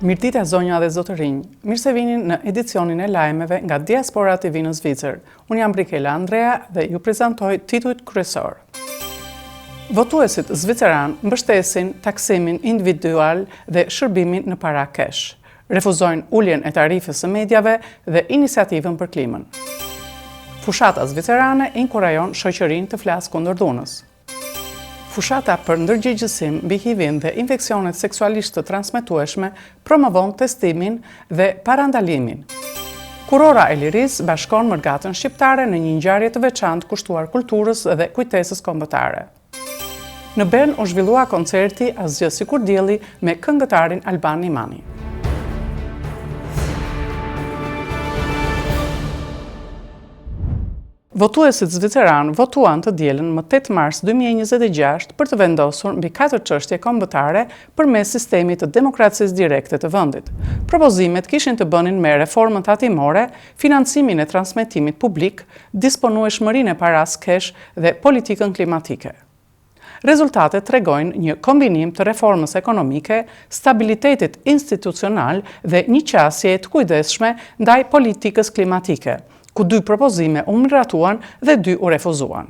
Mirëdita zonja dhe zotërinj, mirë se vini në edicionin e lajmeve nga Diaspora TV në Zvicër. Unë jam Brikela Andrea dhe ju prezantoj titujt kryesor. Votuesit zviceran mbështesin taksimin individual dhe shërbimin në para kesh. Refuzojnë uljen e tarifës së medjave dhe iniciativën për klimën. Fushata zvicerane inkurajon shoqërinë të flasë kundër dhunës. Fushata për ndërgjegjësim mbi HIV-in dhe infeksionet seksualisht të transmetueshme promovon testimin dhe parandalimin. Kurora e Lirisë bashkon mërgatën shqiptare në një ngjarje të veçantë kushtuar kulturës dhe kujtesës kombëtare. Në Bern u zhvillua koncerti Asgjë sikur dielli me këngëtarin Alban Imani. Votuesit zviceran votuan të dielën më 8 mars 2026 për të vendosur mbi 4 çështje kombëtare përmes sistemit të demokracisë direkte të vendit. Propozimet kishin të bënin me reformën tatimore, financimin e transmetimit publik, disponueshmërinë e paras kesh dhe politikën klimatike. Rezultatet tregojnë një kombinim të reformës ekonomike, stabilitetit institucional dhe një qasje të kujdesshme ndaj politikës klimatike, ku 2 propozime u miratuan dhe 2 u refuzuan.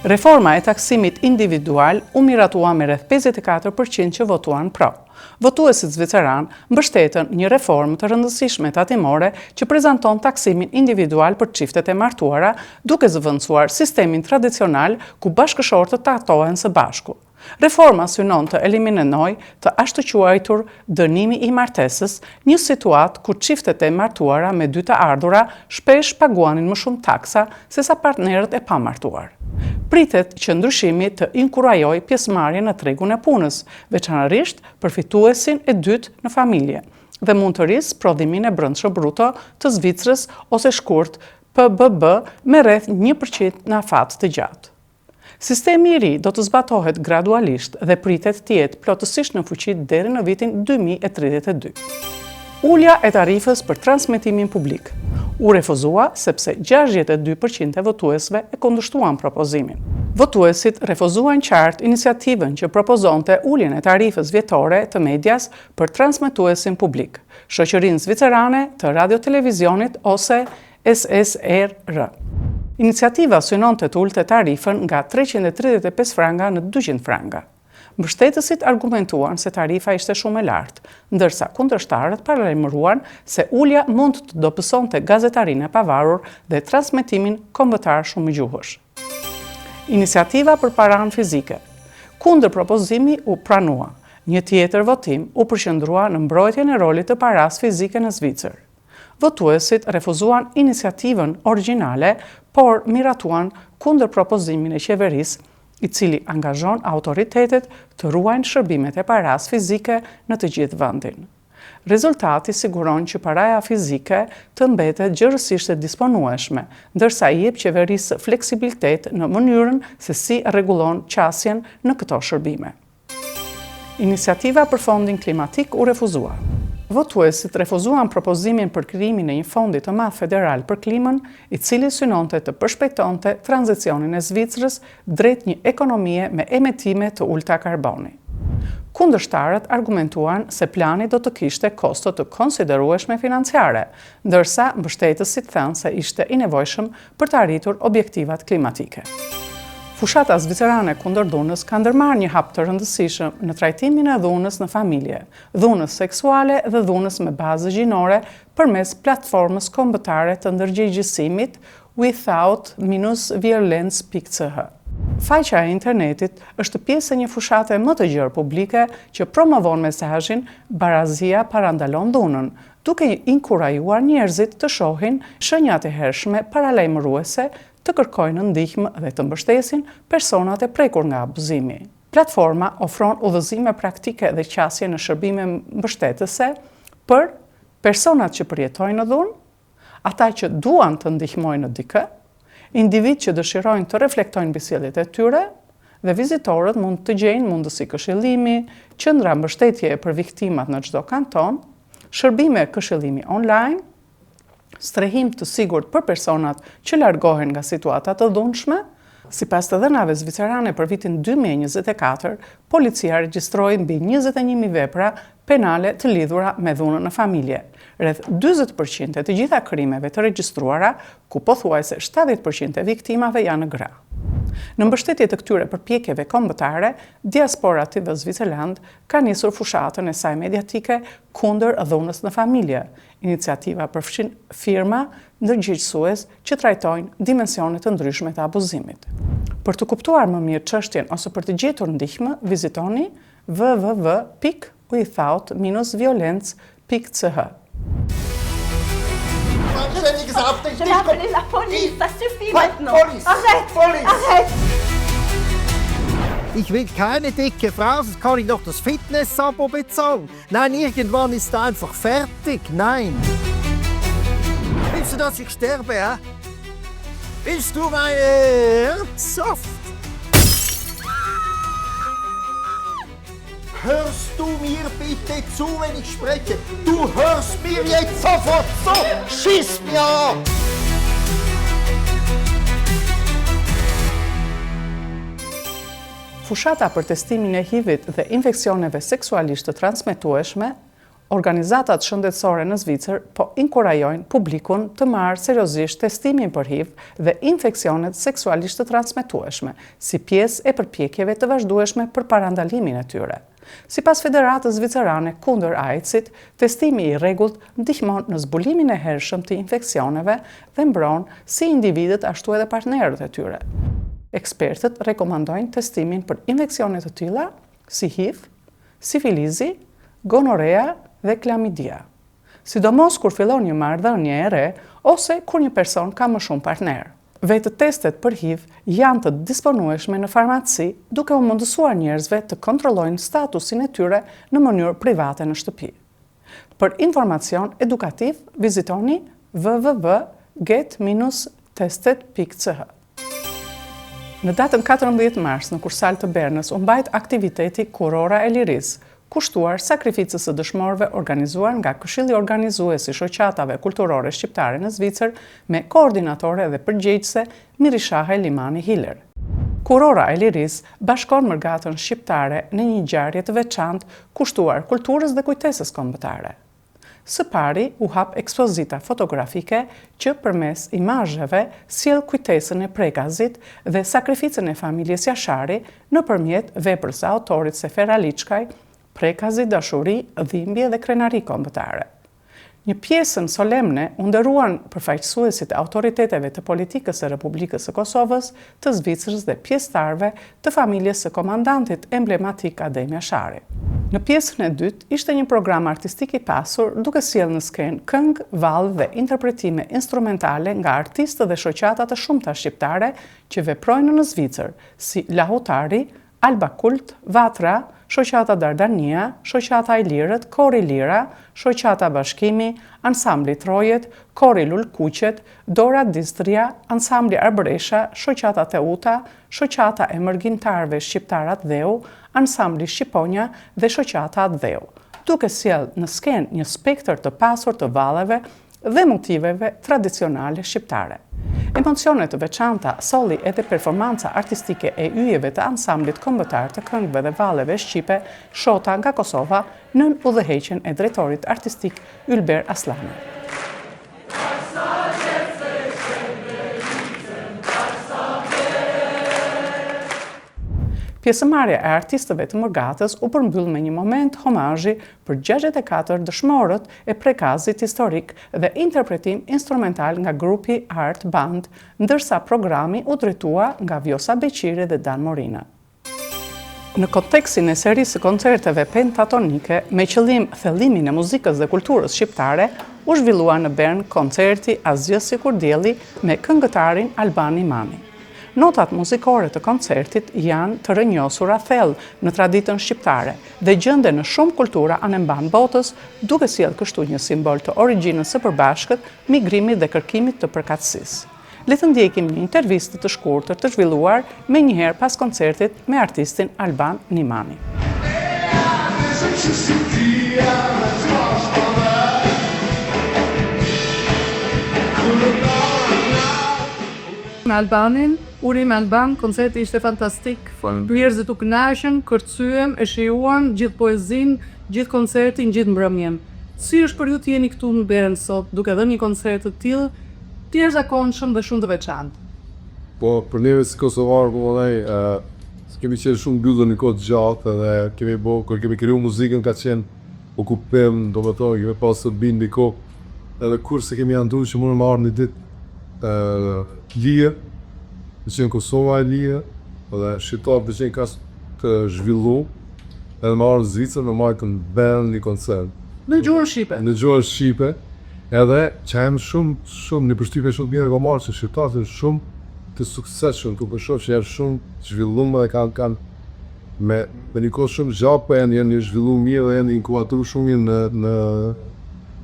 Reforma e taksimit individual u miratua me rreth 54% që votuan pro. Votuesit zviceran mbështetën një reformë të rëndësishme tatimore që prezanton taksimin individual për çiftet e martuara, duke zëvendësuar sistemin tradicional ku bashkëshortët taktohen së bashku. Reforma synon të eliminojë të ashtuquajtur dënimi i martesës, një situatë ku çiftet e martuara me 2 të ardhura shpesh paguanin më shumë taksa se sa partnerët e pamartuar. Pritet që ndryshimi të inkurajojë pjesëmarrjen në tregun e punës, veçanërisht për fituesin e dytë në familje, dhe mund të rrisë prodhimin e brendshëm bruto të Zvicrës ose shkurt PBB me rreth 1% në afat të gjatë. Sistemi i ri do të zbatohet gradualisht dhe pritet të jetë plotësisht në fuqi deri në vitin 2032. Ulja e tarifës për transmetimin publik u refuzua sepse 62% e votuesve e kundërshtuan propozimin. Votuesit refuzuan qartë iniciativën që propozonte uljen e tarifës vjetore të medias për transmetuesin publik, shoqërinë zvicerane të radio-televizionit ose SSR. Iniciativa synonte të ulte tarifën nga 335 franga në 200 franga. Mbështetësit argumentuan se tarifa ishte shumë e lartë, ndërsa kundërshtarët paralajmëruan se ulja mund të dobësonte gazetarinë e pavarur dhe transmetimin kombëtar shumë gjuhësh. Iniciativa për paranë fizike. Kundër propozimi u pranua. Një tjetër votim u përqendrua në mbrojtjen e rolit të paras fizike në Zvicër. Votuesit refuzuan iniciativën origjinale, por miratuan kundër propozimin e qeverisë, i cili angazhon autoritetet të ruajnë shërbimet e paras fizike në të gjithë vendin. Rezultati siguron që paraja fizike të mbetet gjërësisht e disponueshme, ndërsa i jep qeverisë fleksibilitet në mënyrën se si rregullon qasjen në këto shërbime. Iniciativa për fondin klimatik u refuzua. Votuesit refuzuan propozimin për krijimin e një fondi të madh federal për klimën, i cili synonte të përshpejtonte tranzicionin e Zvicrës drejt një ekonomie me emetime të ulta karboni. Kundërshtarët argumentuan se plani do të kishte kosto të konsiderueshme financiare, ndërsa mbështetësit thanë se ishte i nevojshëm për të arritur objektivat klimatike. Fushata zvicerane kundër dhunës ka ndërmarrë një hap të rëndësishëm në trajtimin e dhunës në familje, dhunës seksuale dhe dhunës me bazë gjinore përmes platformës kombëtare të ndërgjegjësimit without-violence.ch. Faqja e internetit është pjesë e një fushate më të gjerë publike që promovon mesazhin barazia parandalon dhunën, duke inkurajuar njerëzit të shohin shenjat e hershme paralajmëruese, të kërkojnë ndihmë dhe të mbështesin personat e prekur nga abuzimi. Platforma ofron udhëzime praktike dhe qasje në shërbime mbështetëse për personat që përjetojnë në dhunë, ata që duan të ndihmojnë në dikë, individ që dëshirojnë të reflektojnë mbi sjelljet e tyre, dhe vizitorët mund të gjejnë mundësi këshillimi, qendra mbështetje për viktimat në çdo kanton, shërbime këshillimi online, strehim të sigurt për personat që largohen nga situata të dhunshme Sipas të dhënave zvicerane për vitin 2024, policia regjistroi mbi 21.000 vepra penale të lidhura me dhunën në familje. Rreth 40% e të gjitha krimeve të regjistruara, ku pothuajse 70% e viktimave janë gra. Në mbështetje të këtyre përpjekjeve kombëtare, diaspora TV Zviceland ka nisur fushatën e saj mediatike kundër dhunës në familje. Iniciativa përfshin firma ndërgjegjësues që trajtojnë dimensione të ndryshme të abuzimit. Për të kuptuar më mirë çështjen ose për të gjetur ndihmë, vizitoni www.without-violence.ch. Je vais appeler la police, ça suffit maintenant. Arrête! Ich will keine dicke Frau, sonst kann ich noch das Fitness-Abo bezahlen. Nein, irgendwann ist er einfach fertig. Nein. Willst du, dass ich sterbe, hä? Willst du meine Ernsthaft? Hörst du mir bitte zu, wenn ich spreche? Du hörst mir jetzt sofort zu! Schieß mir an! Fushata për testimin e HIV-it dhe infeksioneve seksualisht të transmetueshme, organizatat shëndetësore në Zvicër po inkurajojnë publikun të marrë seriozisht testimin për HIV dhe infeksionet seksualisht të transmetueshme, si pjesë e përpjekjeve të vazhdueshme për parandalimin e tyre. Sipas Federatës Zvicerane kundër AIDS-it, testimi i rregullt ndihmon në zbulimin e hershëm të infeksioneve dhe mbron si individët ashtu edhe partnerët e tyre. Ekspertët rekomandojnë testimin për infeksione të tilla si HIV, sifilizi, gonorea dhe klamidia, sidomos kur fillon një marrëdhënie e re ose kur një person ka më shumë partner. Vetë testet për HIV janë të disponueshme në farmaci, duke u mundësuar njerëzve të kontrollojnë statusin e tyre në mënyrë private në shtëpi. Për informacion edukativ, vizitoni www.get-testet.ch. Në datën 14 mars në Kursal të Bernës u mbajt aktiviteti Kurora e Lirisë, kushtuar sakrificës së dëshmorëve organizuar nga Këshilli Organizues i Shoqatave Kulturore Shqiptare në Zvicër me koordinatore dhe përgjegjëse Mirishahe Limani Hiller. Kurora e Lirisë bashkon mërgatën shqiptare në një ngjarje të veçantë kushtuar kulturës dhe kujtesës kombëtare. Së pari u hap ekspozita fotografike që përmes imazheve sjell kujtesën e prekazit dhe sakrificën e familjes Jashari nëpërmjet veprës së autorit Sefera Liçkaj, prekazi, dashuri, dhimbje dhe krenari kombëtare. Një pjesën solemne u nderuan përfaqësuesit e autoriteteve të politikës së Republikës së Kosovës, të Zvicrës dhe pjesëtarëve të familjes së komandantit emblematik Adem Jashari. Në pjesën e dytë ishte një program artistik i pasur duke sjellë në skenë këngë, vallë dhe interpretime instrumentale nga artistë dhe shoqata të shumta shqiptare që veprojnë në Zvicër, si Lahutari, Alba Kult, Vatra, Shoqata Dardania, Shoqata Ilirët, Kori Lira, Shoqata Bashkimi, Ansambli Trojet, Kori Lulkuqet, Dora Distria, Ansambli Arbëresha, Shoqata Teuta, Shoqata e Mërgjimtarëve Shqiptarat Dheu, Ansambli Shqiponja dhe Shoqata Dheu, duke sjellë në skenë një spektër të pasur të valleve dhe motiveve tradicionale shqiptare. Emocione të veçanta solli edhe performanca artistike e yjeve të ansamblit kombëtar të këngëve dhe valleve shqipe Shota nga Kosova nën udhëheqjen e drejtorit artistik Ylber Aslani. Pjesëmarrja e artistëve të mërgatës u përmbyll me një moment homazhi për 64 dëshmorët e prekazit historik dhe interpretim instrumental nga grupi Art Band, ndërsa programi u drejtua nga Vjosa Beqiri dhe Dan Morina. Në kontekstin e serisë së koncerteve pentatonike me qëllim thellimin e muzikës dhe kulturës shqiptare, u zhvillua në Bern koncerti Asgjë sikur dielli me këngëtarin Alban Imani. Notat muzikore të koncertit janë të rënjosura thellë në traditën shqiptare dhe gjenden në shumë kultura anemban botës, duke sjellë kështu një simbol të origjinës së përbashkët, migrimit dhe kërkimit të përkatësisë. Le të ndjekim një intervistë të shkurtër të zhvilluar me njëherë pas koncertit me artistin Alban Imani. Me Albanin Urim Alban, koncerti ishte fantastik. Njerëzit u kënaqën, kërcyem, e shijuan gjithë poezinë, gjithë koncertin, gjithë mbrëmjen. Si është për ju të jeni këtu në Berën sot, duke dhënë një koncert të tillë, të jashtëzakonshëm dhe shumë të veçantë? Po, për neve si Kosovarë, kemi qenë shumë mbyllur një kohë të gjatë dhe kur kemi kriju muzikën ka qenë okupim, do më thonë, kemi pasur të bind një kohë. Edhe kur se kemi andu që mundë marrë një ditë lije, të qenë Kosova e lije, dhe shqiptarë të qenë ka të zhvillu, edhe marrë në Zvicër me majkën band një koncert. Në gjuhën shqipe. Në gjuhën shqipe, edhe që jem shumë një përshtypje shumë mirë ka marrë që shqiptarët janë shumë të suksesshëm, ku shoh që janë shumë të zhvilluar dhe kanë me një kohë shumë gjatë, po janë një zhvilluar mirë dhe janë inkubator shumë mirë në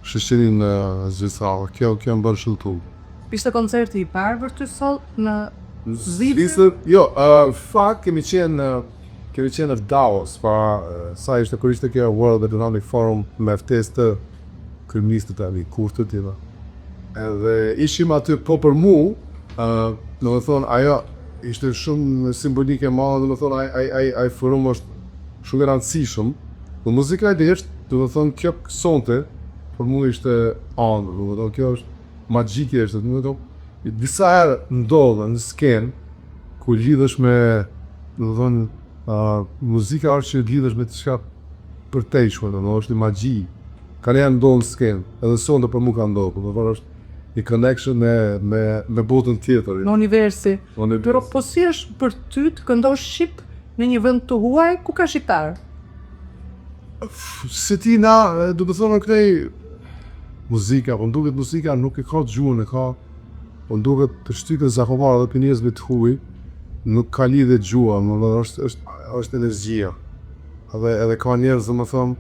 shoqërinë zvitrare. Kjo më bën shumë tull. Ishte koncerti i parë për ty sot në Zvicër? Jo, fakt kemi qenë në Davos, sa ishte kur ishte kjo World Economic Forum me ftesë të kryeministit të Kurtit tjetër. Edhe ishim aty po për mua, do të thonë ajo ishte shumë simbolike e madhe, do të thonë ai forum është shumë i rëndësishëm. Po muzika e thjeshtë, do të thonë kjo sonte për mua ishte ëndër, do të thonë kjo është magjike, është, do të thonë disa herë ndodhen në skenë ku lidhesh me, do të thonë muzika është që lidhesh me diçka për tejshme, do të thonë është një magji. Ka janë ndodhur në skenë, edhe sonte për mua ka ndodhur, do të thonë është një connection me botën tjetër. Në universi. Pero po si është për ty të këndosh shqip në një vend të huaj ku ka shqiptar? Se ti na, do të thonë këtej muzika, po nduket muzika nuk e ka gjuhën, po nduket të shtyket zakomarë dhe për njerëzve të huaj, nuk ka lidhje gjuha, është energjia. Edhe ka njerëz, më thonë,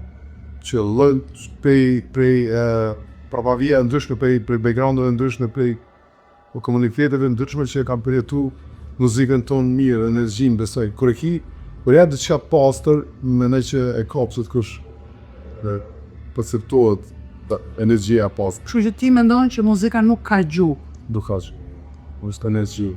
që lënë prej prapavija ndryshme, prej backgroundeve ndryshme, prej komuniteteve ndryshme që kanë përjetu muzikën tonë mirë, energjinë, besoj. Kur janë diçka pastër, mendoj që e kapsut kush perceptohet energjia pastër. Kështu që ti mendon që muzika nuk ka gjuhë? Nuk ka gjuhë. Është energji.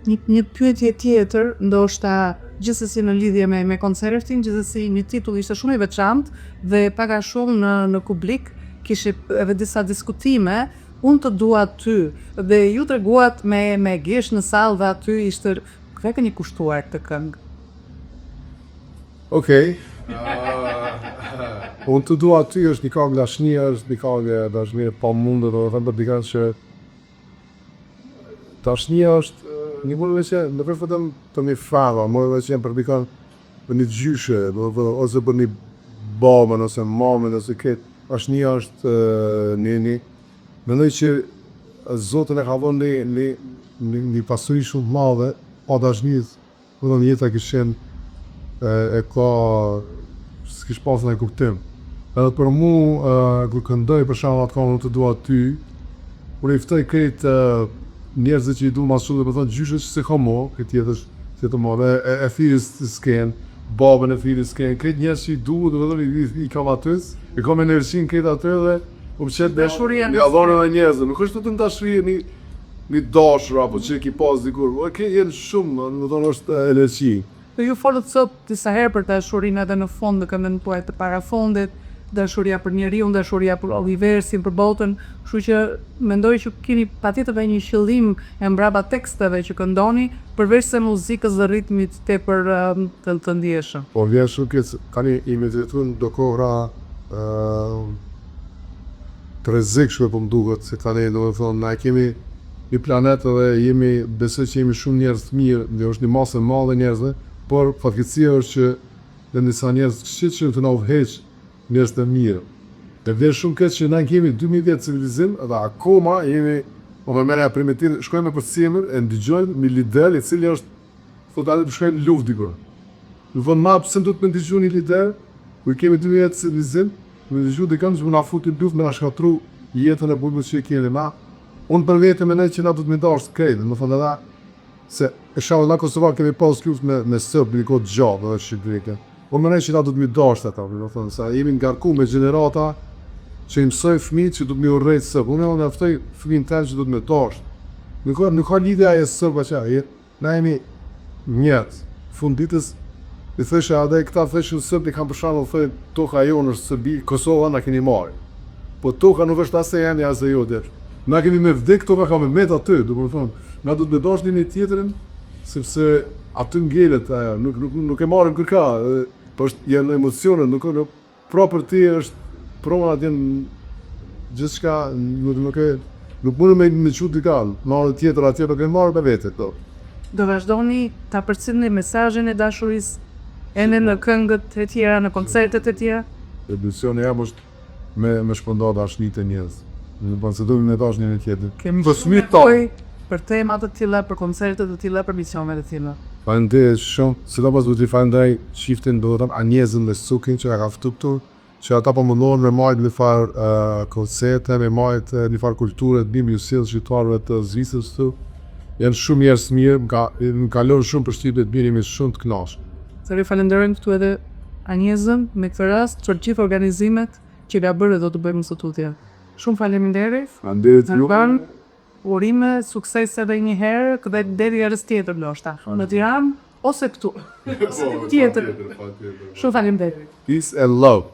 Një pyetje tjetër, ndoshta gjithsesi në lidhje me koncertin, gjithsesi një titull ishte shumë i veçantë dhe pak a shumë në publik kishte edhe disa diskutime. Unë të dua ty dhe ju treguat me gesh në sallë dhe aty ishte kë keni kushtuar këtë këngë. Okej. Unë të dua ty është një këngë dashnie, është një këngë dashnie pa mundë, do të them për dikën që dashnia është një mundë që në vetëm të një fava, më që për dikën për një gjyshe, ose për një babën, ose mamën, ose këtë. Dashnia është një mendoj që Zotën e ka dhënë një pasuri shumë të madhe, pa dashnisë, do të jeta kishin e ka s'kish pasur në kuptim. Edhe për mua, kur këndoj për shembull atë këngë të dua ty, unë i ftoj këtë njerëzit që i du ma shumë dhe për thonë gjyshe që se ka mo, këtë jetës që të mo, dhe e thirës të skenë, babën e thirës skenë, këtë njerëz që i du dhe thonë i kam atës, i kam energjinë këtë atë dhe u pëqet dashuria një adhonë dhe njerëzë, nuk është të në dashuria një dashur apo që ki pas dikur, këtë jenë shumë, në thonë është energji. Dhe ju folët sot disa herë për dashurinë edhe në fond në këndën tuaj të parafondit, dashuria për njeriu, dashuria për universin, për botën, kështu që mendoj që keni patjetër një qëllim e mbrapa teksteve që këndoni, përveç se muzikës dhe ritmit tepër të ndjeshëm. Po vjen shumë këtë, tani i me të jetu në do kohra të rrezikshme po më duket, se tani do të thonë na kemi një planet dhe besoj që jemi shumë njerëz të mirë, dhe është një masë e madhe njerëzve, por fatkeqësia është që dhe disa njerëz që të na udhëheq njerëz të mirë. Dhe vjen shumë këtë që na kemi 2000 vjet civilizim dhe akoma jemi me merja primitiv, shkojmë për simër e ndigjojmë një lider i cili është thotë atë shkojmë luftë dikur. Në vend ma pse do të më ndigjoni një lider, kur kemi 2000 vjet civilizim, më dëgjoj dikon që na futi luftë me na shkatru jetën e bugut që kemi na. Unë për vete mendoj që na do të më dash krejt, më thonë edhe se e shoh na Kosova kemi pas luftë me Serb në kohë gjatë dhe shqiptarë. Po më nëjë që na do të mi dashtë ata, do thonë, sa jemi ngarku me gjenerata që i mësoj fëmijët që do të mi urrejtë sëpë. Unë e aftoj fëmijën tanë që do të mi dashtë. Nuk ka lidhja e sërba që na jemi njët, fund ditës, i thëshe adhe këta thëshe sërbi kam përshanë, thëjnë, toka jonë është Sërbi, Kosova na keni marrë. Po toka nuk është asë e janë asë e jote. Na kemi me vdek, toka ka me met aty, du më thonë, na du të me dashni një tjetërin, sepse aty ngellet ajo, nuk e marrën kërka, po është janë emocionet, nuk pra për ti është pronat janë gjithçka, nuk mundë me qutë dika, marrë tjetër atje, nuk e marrë me vete këto. Do vazhdoni ta përcjellni mesazhin e dashurisë ende në këngët e tjera, në koncertet e tjera? Misioni jam është me shpënda dashnitë e njerëz. Në pas se duhet me dash njëri tjetrin. Kemi fëmijë tonë për tema të tilla, për koncerte të tilla, për misione të tilla. Faleminderit shumë, sidomos do t'i falenderoj çiftin do të them Anjezën dhe Sukin që ka ftuar këtu, që ata po mundohen me marrë një farë koncerte, me marrë një farë kulture të bimë sjellë shqiptarëve të Zvicrës këtu. Janë shumë njerëz mirë, më kalon shumë përshtypje të mirë, jemi shumë të kënaqur. Sëri falenderojmë këtu edhe Anjezën me këtë rast për gjithë organizimet që ka bërë dhe do të bëjmë sot tutje. Shumë faleminderit. Faleminderit ju. Urime, sukses edhe një herë, këtë deri herës tjetër ndoshta. Në Tiranë ose këtu. Tjetër. Shumë faleminderit. Peace and love.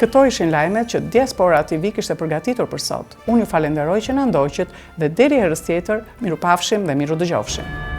Këto ishin lajmet që Diaspora TV kishte përgatitur për sot. Unë ju falenderoj që na ndoqët dhe deri herës tjetër, miru pafshim dhe miru dëgjofshim.